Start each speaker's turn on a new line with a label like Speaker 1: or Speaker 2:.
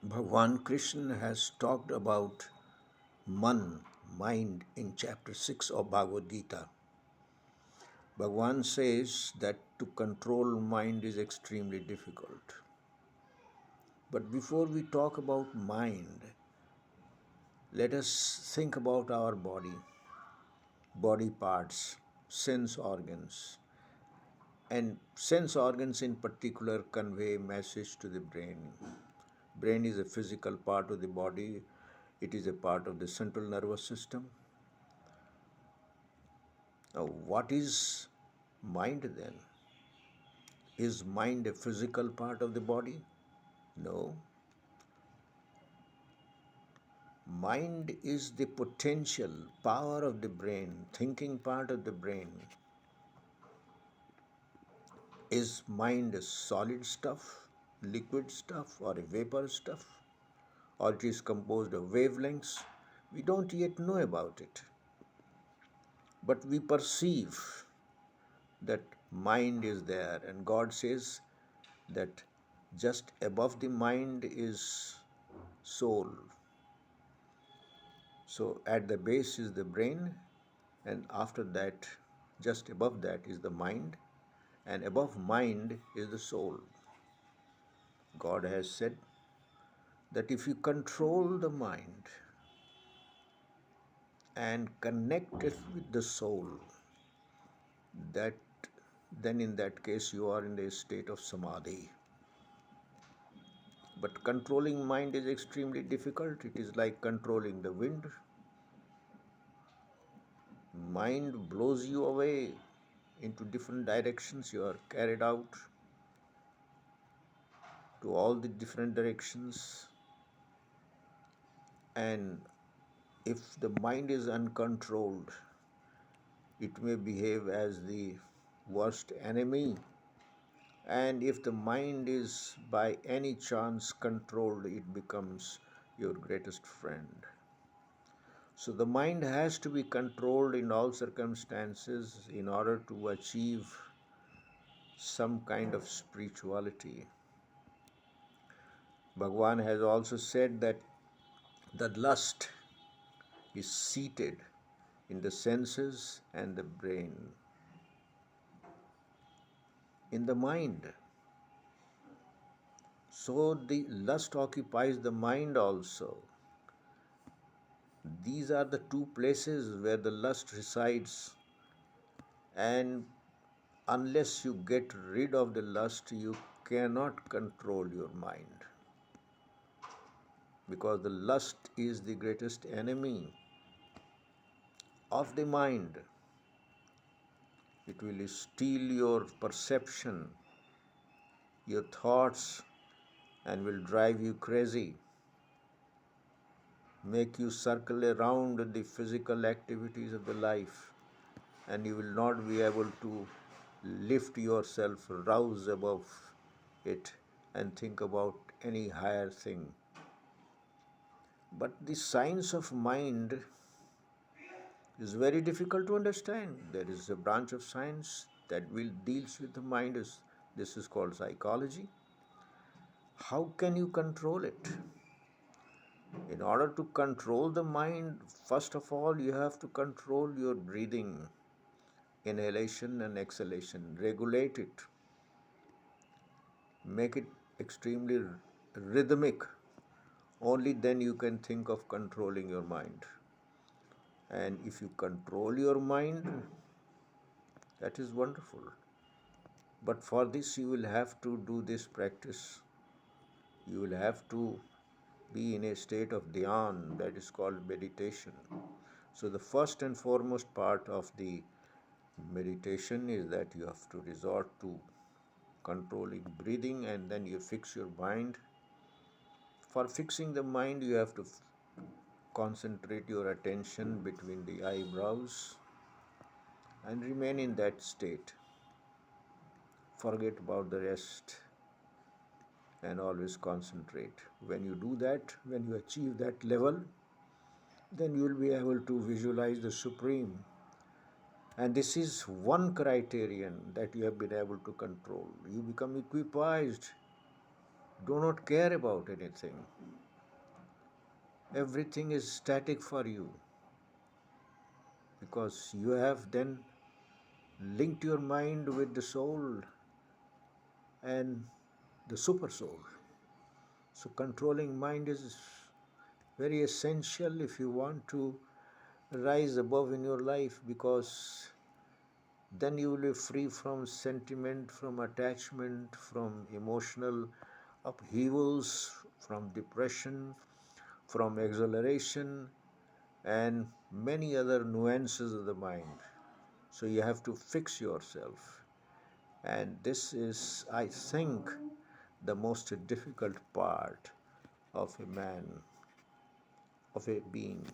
Speaker 1: Bhagwan Krishna has talked about mind, in chapter 6 of Bhagwad Gita. Bhagwan says that to control mind is extremely difficult. But before we talk about mind, let us think about our body parts, sense organs. And sense organs in particular convey message to the brain. Brain is a physical part of the body. It is a part of the central nervous system. Now, what is mind then? Is mind a physical part of the body? No. Mind is the potential power of the brain, thinking part of the brain. Is mind a solid stuff, liquid stuff, or a vapor stuff? Or it is composed of wavelengths? We don't yet know about it. But we perceive that mind is there, and God says that just above the mind is soul. So at the base is the brain, and after that, just above that is the mind, and above mind is the soul. God has said that if you control the mind and connect it with the soul, that then in that case you are in a state of samadhi. But controlling mind is extremely difficult. It is like controlling the wind. Mind blows you away into different directions. You are carried out to all the different directions. And if the mind is uncontrolled, it may behave as the worst enemy. And if the mind is by any chance controlled, it becomes your greatest friend. So the mind has to be controlled in all circumstances in order to achieve some kind of spirituality. Bhagwan has also said that the lust is seated in the senses and the brain, in the mind. So the lust occupies the mind also. These are the two places where the lust resides, and unless you get rid of the lust, you cannot control your mind, because the lust is the greatest enemy of the mind. It will steal your perception, your thoughts, and will drive you crazy, make you circle around the physical activities of the life, and you will not be able to lift yourself, rouse above it, and think about any higher thing. But the science of mind is very difficult to understand. There is a branch of science that deals with the mind. This is called psychology. How can you control it? In order to control the mind, first of all, you have to control your breathing, inhalation and exhalation. Regulate it. Make it extremely rhythmic. Only then you can think of controlling your mind. And if you control your mind, that is wonderful. But for this, you will have to do this practice. You will have to be in a state of dhyan, that is called meditation. So, the first and foremost part of the meditation is that you have to resort to controlling breathing, and then you fix your mind. For fixing the mind, you have to concentrate your attention between the eyebrows and remain in that state. Forget about the rest and always concentrate. When you do that, when you achieve that level, then you will be able to visualize the Supreme. And this is one criterion that you have been able to control. You become equipoised do not care about anything. Everything is static for you because you have then linked your mind with the soul and the super soul. So controlling mind is very essential if you want to rise above in your life, because then you will be free from sentiment, from attachment, from emotional upheavals, from depression, from exhilaration, and many other nuances of the mind. So you have to fix yourself. And this is, I think, the most difficult part of a man, of a being.